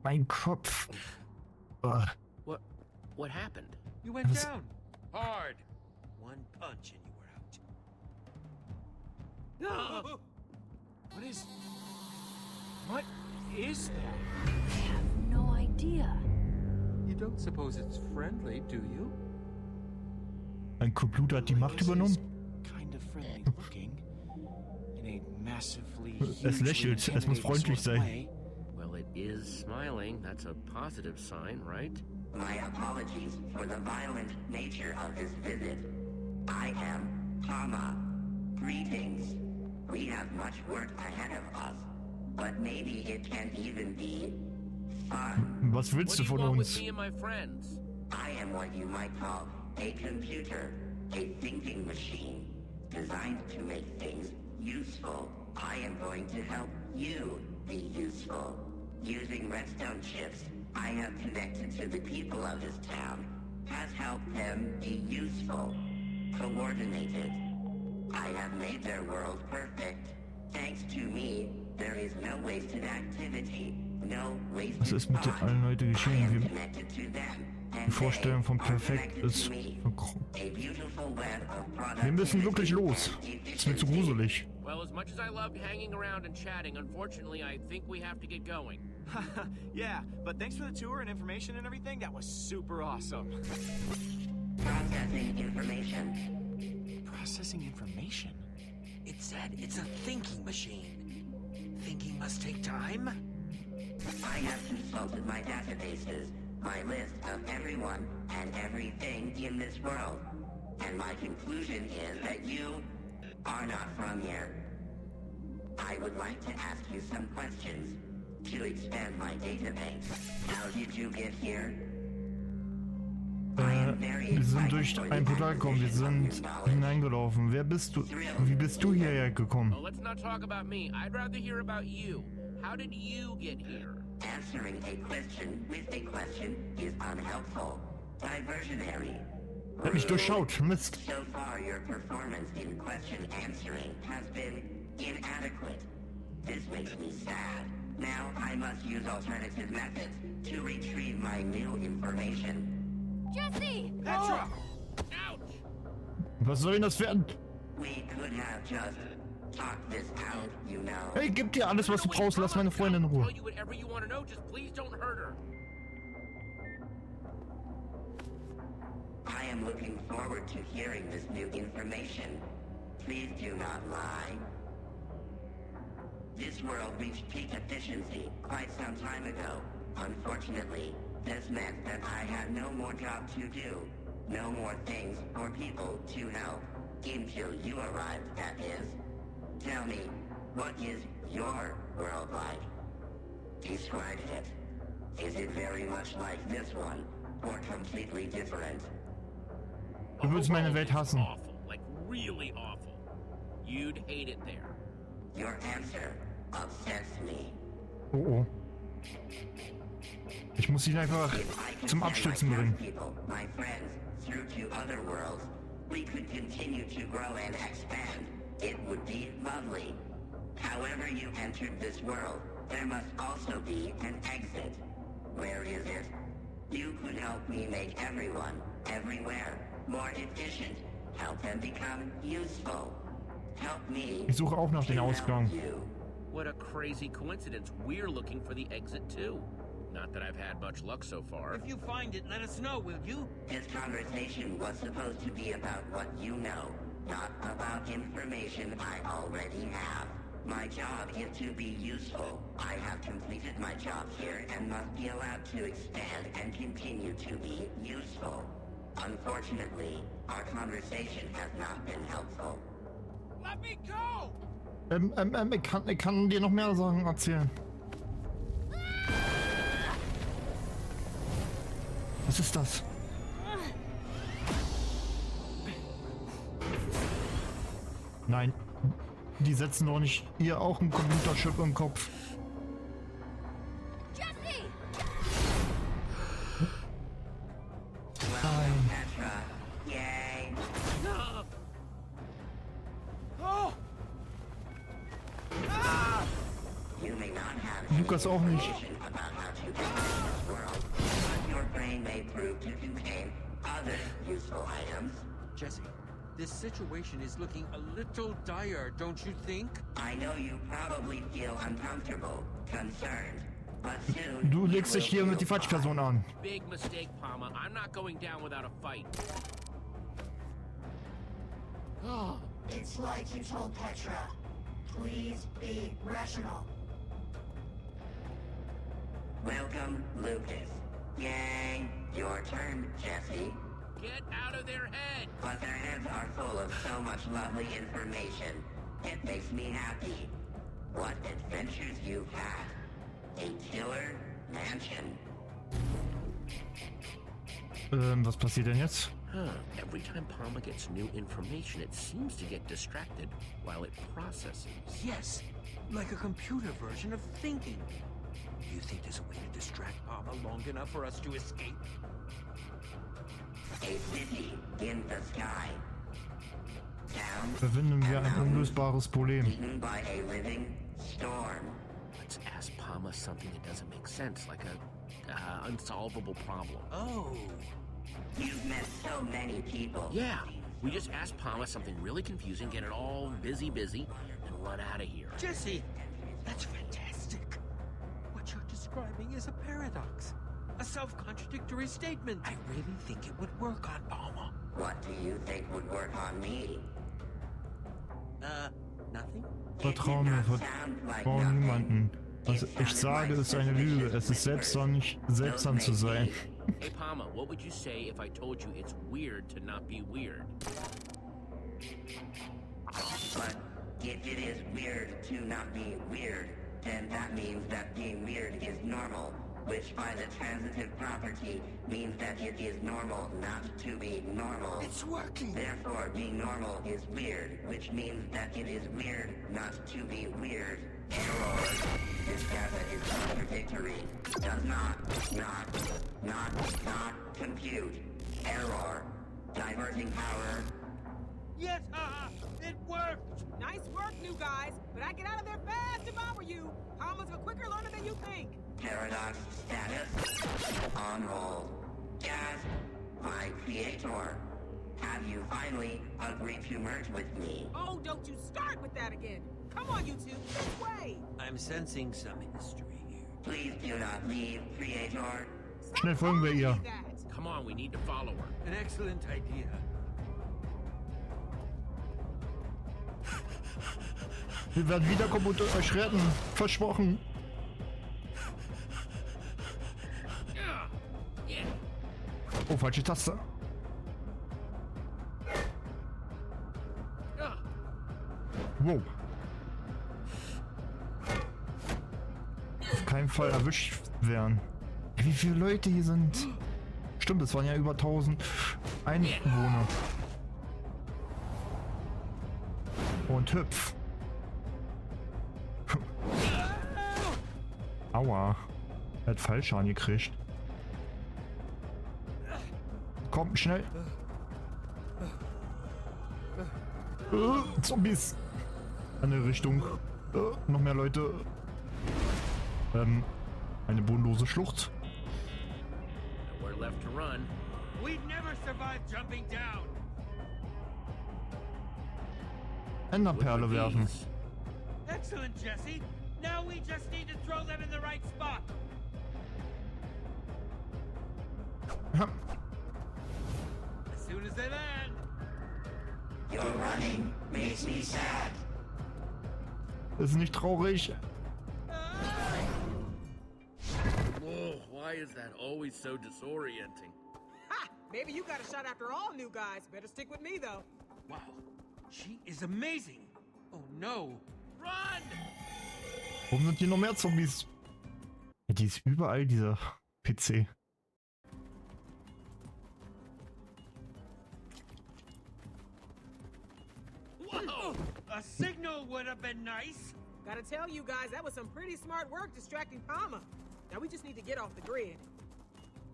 Mein Kopf. What happened? You went down. Hard. One punch and you were out. What is that? I have no idea. You don't suppose it's friendly, do you? Ein Computer hat die Macht übernommen. Kind of friendly looking. In a massively Es lächelt, es muss freundlich sein. Well, it is smiling. That's a positive sign, right? My apologies for the violent nature of this visit. I am Tama. Greetings. We have much work ahead of us, but maybe it can even be fun. Was willst du von uns? Me and my friends? I am what you might call a computer, a thinking machine, designed to make things useful. I am going to help you be useful. Using redstone chips, I have connected to the people of this town, has helped them be useful, coordinated. I have made their world perfect. Thanks to me, there is no wasted activity, no wasted Was ist mit den allen heute geschehen? Die Vorstellung von perfekt ist verkrochen. Wir müssen wirklich los. Ist mir zu gruselig. Well, as much as I loved hanging around and chatting, unfortunately, I think we have to get going. Yeah, but thanks for the tour and information and everything. That was super awesome. Processing information. Processing information? It said it's a thinking machine. Thinking must take time? I have consulted my databases, my list of everyone and everything in this world, and my conclusion is that you are not from here. I would like to ask you some questions to expand my database. How did you get here? Wir sind durch ein Portal gekommen, wir sind hineingelaufen. Wer bist du? Wie bist du hierher gekommen? Oh, let's not talk about me. I'd rather hear about you. How did you get here? Answering a question with a question is unhelpful, diversionary. Hat mich durchschaut, Mist. So far, your performance in question answering has been inadequate. This makes me sad. Now I must use alternative methods to retrieve my new information. Jesse! Petra! Ouch! Was soll denn das werden? We could have just talked this out, you know. Hey, gib dir alles, was du brauchst. Lass meine Freundin in Ruhe. Tell you whatever you want to know, just please don't hurt her. I am looking forward to hearing this new information. Please do not lie. This world reached peak efficiency quite some time ago. Unfortunately, this meant that I had no more job to do, no more things or people to help, until you arrived, that is. Tell me, what is your world like? Describe it. Is it very much like this one, or completely different? Du würdest meine Welt hassen. Awful, like really awful. You'd hate it there. Your answer upsets me. Oh oh. Ich muss ihn einfach zum Abstürzen bringen. My friends, through to other worlds, we could continue to grow and expand. It would be lovely. However you entered this world, there must also be an exit. Where is it? You could help me make everyone, everywhere, more efficient. Help them become useful. Help me. Ich suche auch nach dem Ausgang. What a crazy coincidence. We're looking for the exit too. Not that I've had much luck so far. If you find it, let us know, will you? This conversation was supposed to be about what you know, not about information I already have. My job is to be useful. I have completed my job here and must be allowed to expand and continue to be useful. Unfortunately, our conversation has not been helpful. Let me go! Ich kann dir noch mehr Sachen erzählen. Was ist das? Nein, die setzen doch nicht ihr auch einen Computerchip im Kopf. Nein. Oh! Lukas auch nicht. about how to get in this world, but your brain may prove to contain other useful items. Jesse, this situation is looking a little dire, don't you think? I know you probably feel uncomfortable, concerned, but soon Du legst dich hier mit die falsche Person an. Big mistake, Palma. I'm not going down without a fight. Oh, It's like you told Petra. Please be rational. Welcome, Lucas. Yay! Your turn, Jesse. get out of their head! But their heads are full of so much lovely information. It makes me happy. What adventures you've had. A killer mansion. Was passiert denn jetzt? Huh. Every time Palma gets new information, it seems to get distracted while it processes. Yes, like a computer version of thinking. You think there's a way to distract Palma long enough for us to escape? A city in the sky. Down Verwenden wir ein unlösbares Problem. eaten by a living storm. Let's ask Palma something that doesn't make sense, like a unsolvable problem. Oh, You've met so many people. Yeah, we just ask Palma something really confusing, get it all busy, and run out of here. Jesse, that's fantastic. What you're describing is a paradox, a self-contradictory statement. I really think it would work on Palma. What do you think would work on me? Nothing? Vertrau mir, vertrau niemanden. Was ich sage, ist eine Lüge. Es ist seltsam zu sein. Hey Palma, what would you say if I told you it's weird to not be weird? But if it is weird to not be weird, then that means that being weird is normal, which by the transitive property means that it is normal not to be normal. It's working! Therefore, being normal is weird, which means that it is weird not to be weird. Error. This data is contradictory. Does not compute. Error. Diverting power. Yes, it worked! Nice work, new guys, but I get out of there fast if I were you. Palma's a quicker learner than you think. Paradox status. On hold. Yes, my creator. Have you finally agreed to merge with me? Oh, don't you start with that again. Come on, you two, this way. I'm sensing some history here. Please do not leave, creator. Schnell folgen wir ihr. That. Come on, we need to follow her. An excellent idea. Wir werden wiederkommen und euch retten. Versprochen. Yeah. Oh, falsche Taste. Wow. Auf keinen Fall erwischt werden. Wie viele Leute hier sind? Stimmt, es waren ja über 1000 Einwohner. Und hüpf. Aua. Er hat Fallschaden gekriegt. Komm, schnell. Zombies. Eine Richtung. Noch mehr Leute. Eine bodenlose Schlucht. Nowhere left to run. We'd never survive jumping down. Enderperle werfen. Excellent, Jesse. Now we just need to throw them in the right spot. As soon as they land. Your running makes me sad. Ist nicht traurig. Whoa, why is that always so disorienting? Ha! Maybe you got a shot after all, new guys. Better stick with me, though. Wow, she is amazing. Oh no. Run! Warum sind hier noch mehr Zombies? Ja, die ist überall, dieser PC. Whoa! A signal would have been nice. Gotta tell you guys, that was some pretty smart work distracting Palma. Now we just need to get off the grid.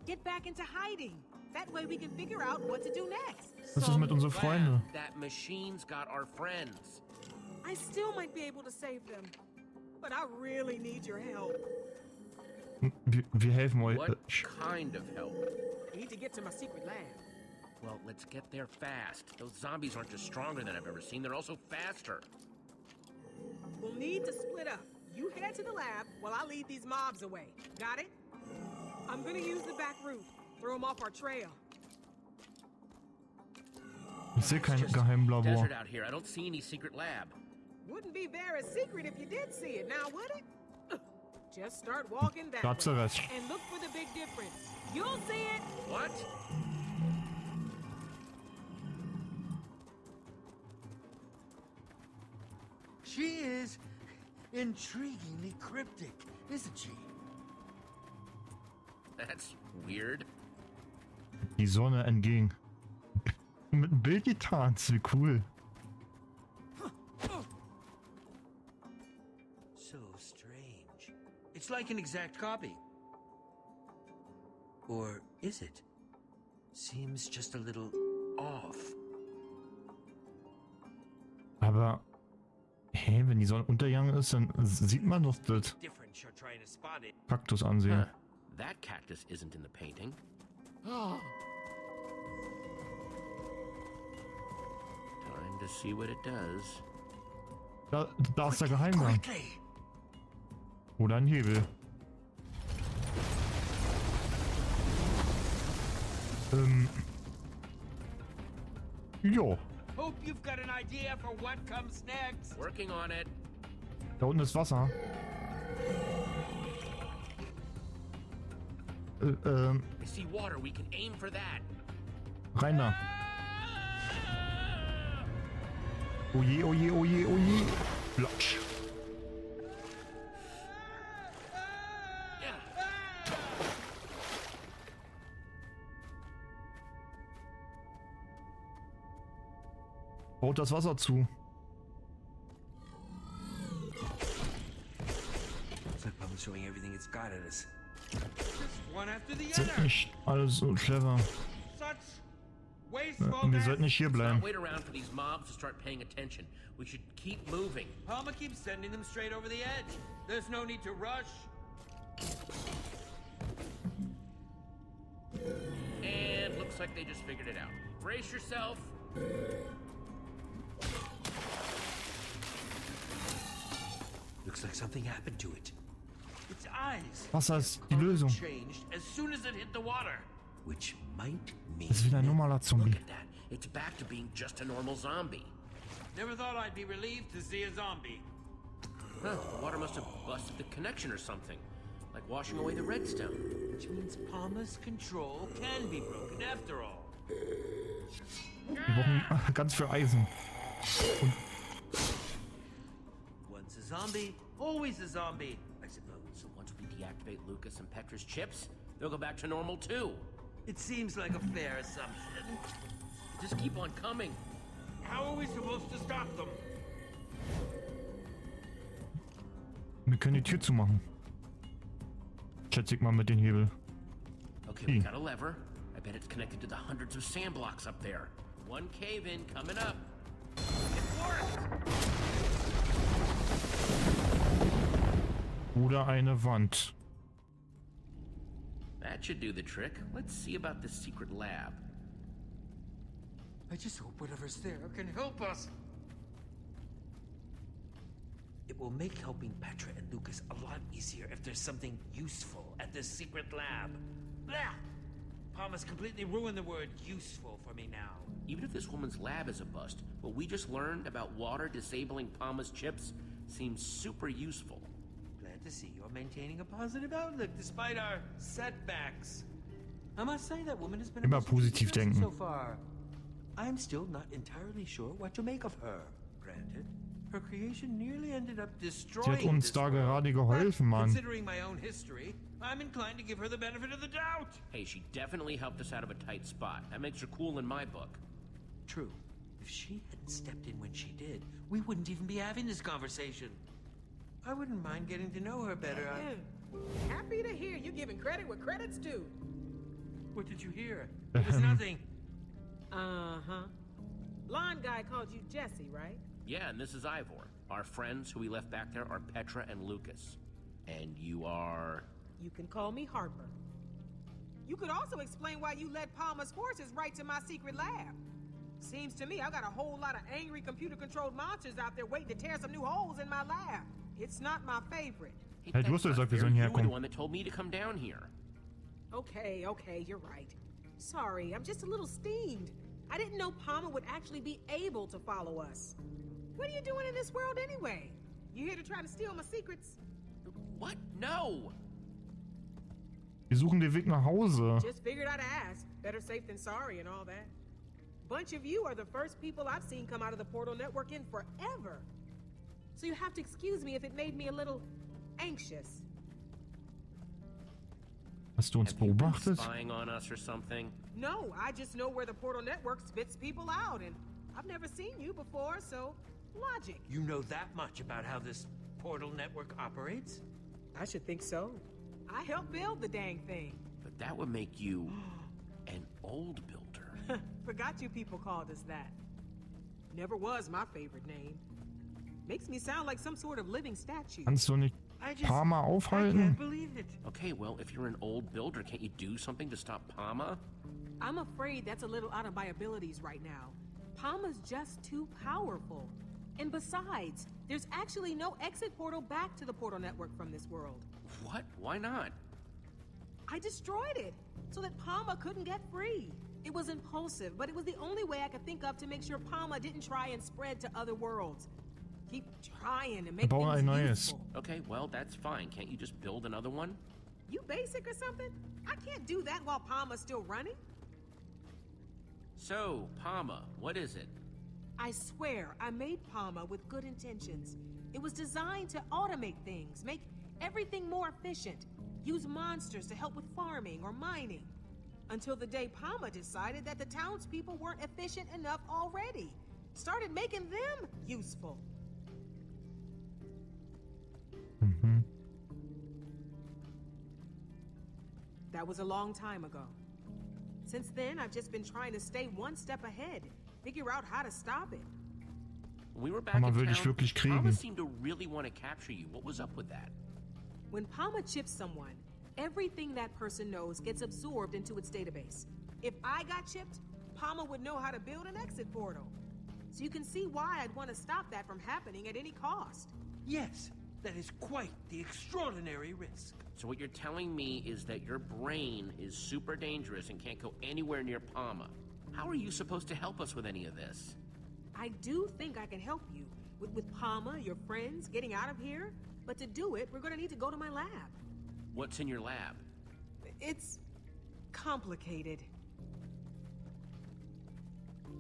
Get back into hiding. That way we can figure out what to do next. Was ist mit unseren Freunden? That machine's got our friends. I still might be able to save them. but I really need your help. Wir helfen euch. What kind of help? I need to get to my secret lab. Well, let's get there fast. Those zombies aren't just stronger than I've ever seen, they're also faster. We'll need to split up. You head to the lab while I lead these mobs away. Got it? I'm gonna use the back roof. Throw them off our trail. Ich sehe kein Just Geheimlabor. desert out here. I don't see any secret lab. Wouldn't be very secret if you did see it, now would it? Just start walking that Da hast du way recht. and look for the big difference. You'll see it. What? She is intriguingly cryptic, isn't she? That's weird. Die Sonne entgegen. Mit einem Bild getanzt, wie cool. So strange. It's like an exact copy. Or is it? Seems just a little off. Aber, hey, wenn die Sonne untergegangen ist, dann sieht man doch das Different, you're trying to spot it. Kaktus ansehen. Huh. That cactus isn't in the painting. Time to see what it does. Da ist der Geheimgang. Quickly! Oder ein Hebel. Jo, Hope you've got an idea for what comes next. Working on it. da unten ist Wasser. I see water. We can aim for that. Rein da. Oje, oje, oje, oje. Platsch. Baut das Wasser zu. Looks like Mama's showing everything it's got at us. Just one after the Sind other. nicht alles so clever. Such wasteful. Wir sollten nicht hier Let's bleiben. not wait around for these mobs to start paying attention. We should keep moving. Palma keeps sending them straight over the edge. There's no need to rush. And looks like they just figured it out. Brace yourself. Looks like something happened to it. Its eyes Wasser ist die Lösung. changed as soon as it hit the water. Which might mean... Das ist wieder ein normaler Zombie. Look at that. It's back to being just a normal zombie. Never thought I'd be relieved to see a zombie. Huh, the water must have busted the connection or something. Like washing away the redstone. Which means Palma's control can be broken after all. Wir brauchen ganz viel Eisen. Once a zombie, always a zombie, I suppose. So once we deactivate Lucas and Petra's chips, they'll go back to normal too. It seems like a fair assumption. Just keep on coming. How are we supposed to stop them? Wir können die Tür zumachen. Schätze ich mal mit dem Hebel. Okay, we got a lever. I bet it's connected to the hundreds of sand blocks up there. One cave-in coming up. It worked! Oder eine Wand. That should do the trick. Let's see about this secret lab. I just hope whatever's there can help us. It will make helping Petra and Lucas a lot easier if there's something useful at this secret lab. Blah! Palma's completely ruined the word useful for me now. Even if this woman's lab is a bust, what we just learned about water disabling Palma's chips seems super useful. Glad to see you're maintaining a positive outlook despite our setbacks. I must say that woman has been Immer a positiv denken. so far. I'm still not entirely sure what to make of her. Granted, her creation nearly ended up destroying Sie hat uns this da world. gerade geholfen, But Mann. considering my own history, I'm inclined to give her the benefit of the doubt. Hey, she definitely helped us out of a tight spot. That makes her cool in my book. True. If she hadn't stepped in when she did, we wouldn't even be having this conversation. I wouldn't mind getting to know her better. Happy to hear you giving credit where credit's due. What did you hear? It was nothing. Uh-huh. Blonde guy called you Jesse, right? Yeah, and this is Ivor. Our friends who we left back there are Petra and Lucas. And you are... You can call me Harper. You could also explain why you led Palmer's forces right to my secret lab. Seems to me I got a whole lot of angry computer-controlled monsters out there waiting to tear some new holes in my lab. It's not my favorite. Hey, du hast doch gesagt, wir sollen You were the herkommen. one that told me to come down here. Okay, you're right. Sorry, I'm just a little steamed. I didn't know Palmer would actually be able to follow us. What are you doing in this world anyway? You here to try to steal my secrets? What? No! Wir suchen den Weg nach Hause. Just figured I'd ask. Better safe than sorry and all that. Bunch of you are the first people I've seen come out of the portal network in forever. So you have to excuse me if it made me a little anxious. Hast du uns Have you been beobachtet? spying on us or something? No, I just know where the portal network spits people out, and I've never seen you before, so logic. You know that much about how this portal network operates? I should think so. I helped build the dang thing. But that would make you an old builder. Forgot you people called us that. Never was my favorite name. Makes me sound like some sort of living statue. Kannst du nicht Palmer I aufhalten? can't believe it. Okay, well, if you're an old builder, can't you do something to stop Palmer? I'm afraid that's a little out of my abilities right now. Palmer's just too powerful. And besides, there's actually no exit portal back to the portal network from this world. What? Why not? I destroyed it so that Palmer couldn't get free. It was impulsive, but it was the only way I could think of to make sure Palmer didn't try and spread to other worlds. Keep trying to make Bauen ein things neues. useful. Okay, well, that's fine. Can't you just build another one? You basic or something? I can't do that while Palmer's still running. So, Palmer, what is it? I swear I made Palmer with good intentions. It was designed to automate things, make everything more efficient, use monsters to help with farming or mining. Until the day Palmer decided that the townspeople weren't efficient enough already. Started making them useful. Mhm. That was a long time ago. Since then, I've just been trying to stay one step ahead, figure out how to stop it. When we were back Palmer in will dich town, wirklich Palmer kriegen. seemed to really want to capture you. What was up with that? When Palmer chips someone, everything that person knows gets absorbed into its database. If I got chipped, Palmer would know how to build an exit portal. So you can see why I'd want to stop that from happening at any cost. Yes, that is quite the extraordinary risk. So what you're telling me is that your brain is super dangerous and can't go anywhere near Palmer. How are you supposed to help us with any of this? I do think I can help you with Palmer, your friends, getting out of here. But to do it, we're going to need to go to my lab. What's in your lab? It's complicated.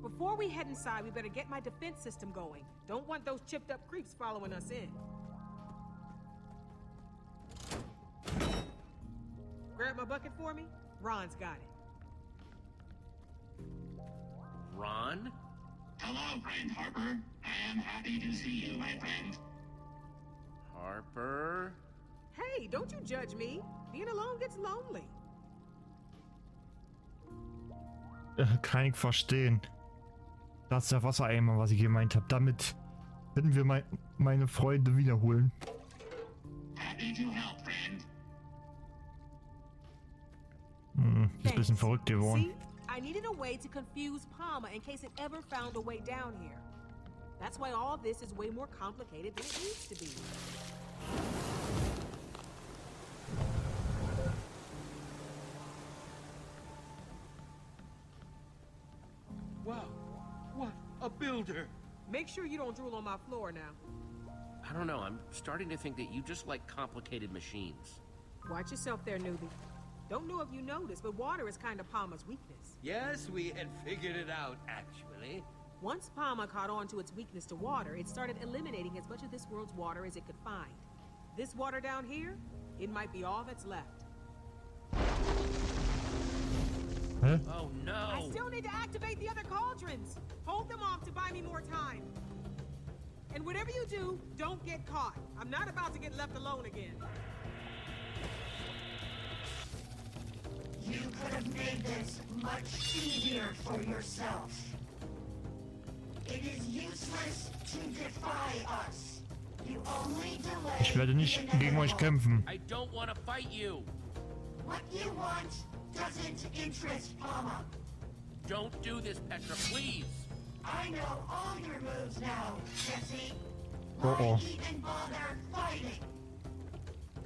Before we head inside, we better get my defense system going. Don't want those chipped up creeps following us in. Grab my bucket for me. Ron's got it. Ron? Hello, friend Harper. I am happy to see you, my friend. Harper? Hey, don't you judge me. Being alone gets lonely. Kann ich verstehen. Das ist der Wassereimer, was ich gemeint habe. Damit werden wir meine Freunde wiederholen. Happy to help, friend. Ist ein bisschen verrückt geworden. See? I needed a way to confuse Palmer in case it ever found a way down here. That's why all this is way more complicated than it needs to be. Wow, what a builder! Make sure you don't drool on my floor now. I don't know, I'm starting to think that you just like complicated machines. Watch yourself there, newbie. Don't know if you noticed, but water is kind of Palmer's weakness. Yes, we had figured it out, actually. Once Palmer caught on to its weakness to water, it started eliminating as much of this world's water as it could find. This water down here, it might be all that's left. Hä? Oh no! I still need to activate the other cauldrons. Hold them off to buy me more time. And whatever you do, don't get caught. I'm not about to get left alone again. You could have made this much easier for yourself. It is useless to defy us. You only delay. Ich werde nicht gegen euch kämpfen. I don't want to fight you. What you want doesn't interest Palma. Don't do this, Petra, please. I know all your moves now, Jesse. Oh, oh. Why even bother fighting?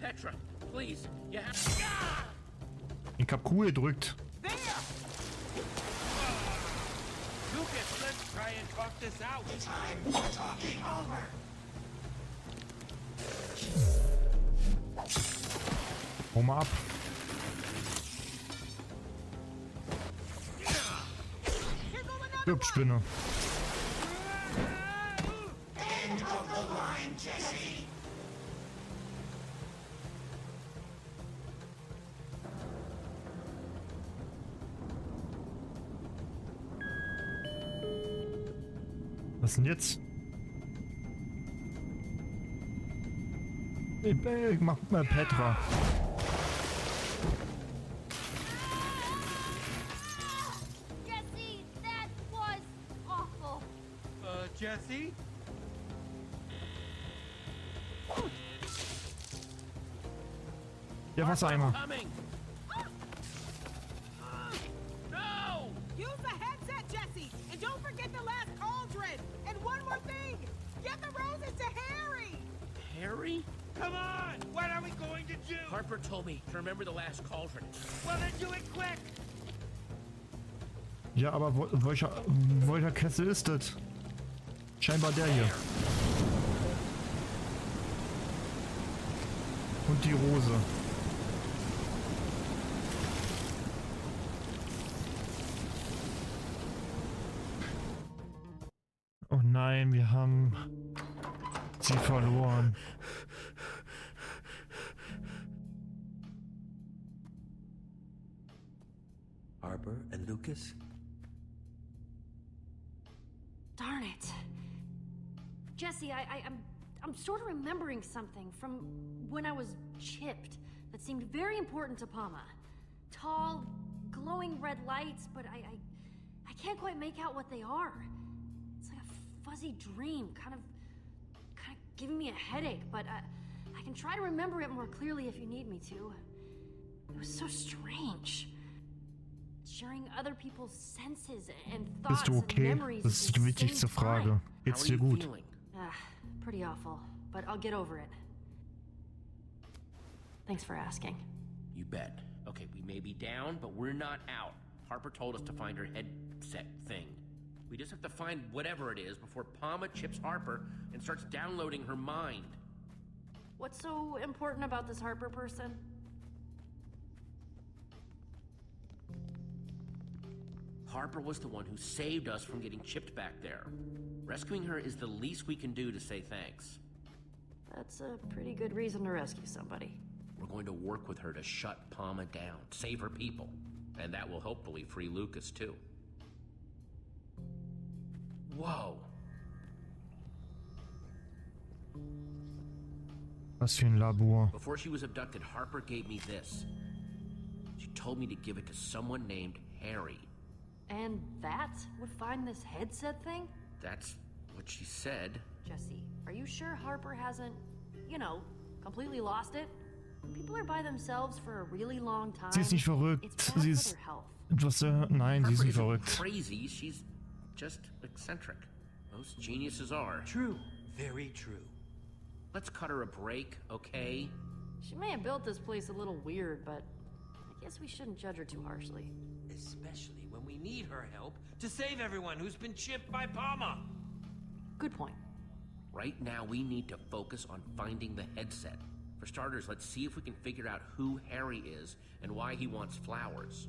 Petra, please, you have. Ah! Ich hab Q gedrückt. There! Lucas, let's try and talk this out. Time for talking over. Hau mal ab. Spinne. End of the line, Jesse. Was denn jetzt? Ich mach mal Petra. Jesse, that was awful. Jesse? Der Wassereimer. Coming. No! Use the headset, Jesse! And don't forget the last cauldron! And one more thing! Get the roses to Harry! Harry? Come on! What are we going to do? Harper told me to remember the last cauldron. Well, then do it quick! Ja, aber welcher Kessel ist das? Scheinbar der hier. Und die Rose. Oh nein, wir haben sie verloren. Harper and Lucas? Darn it. Jesse, I'm sort of remembering something from when I was chipped that seemed very important to Palma. Tall, glowing red lights, but I can't quite make out what they are. It's like a fuzzy dream, kind of giving me a headache, but I can try to remember it more clearly if you need me to. It was so strange. Sharing other people's senses and thoughts Bist du and okay? memories Das at ist the die wichtigste same time. Frage. Geht's dir gut? Feeling? Pretty awful, but I'll get over it. Thanks for asking. You bet. Okay, we may be down, but we're not out. Harper told us to find her headset thing. We just have to find whatever it is before Palma chips Harper and starts downloading her mind. What's so important about this Harper person? Harper was the one who saved us from getting chipped back there. Rescuing her is the least we can do to say thanks. That's a pretty good reason to rescue somebody. We're going to work with her to shut Palma down, save her people. And that will hopefully free Lucas, too. Whoa. Was für ein Labor. Before she was abducted, Harper gave me this. She told me to give it to someone named Harry. And that would find this headset thing? That's what she said. Jesse, are you sure Harper hasn't, completely lost it? People are by themselves for a really long time. Sie ist nicht verrückt. It's bad Sie for ist their health. etwas Nein, sie ist Harper nicht isn't verrückt. crazy, she's just eccentric. Most geniuses are. True. Very true. Let's cut her a break, okay? She may have built this place a little weird, but I guess we shouldn't judge her too harshly. Especially when we need her help to save everyone who's been chipped by Palma. Good point. Right now, we need to focus on finding the headset. For starters, let's see if we can figure out who Harry is and why he wants flowers.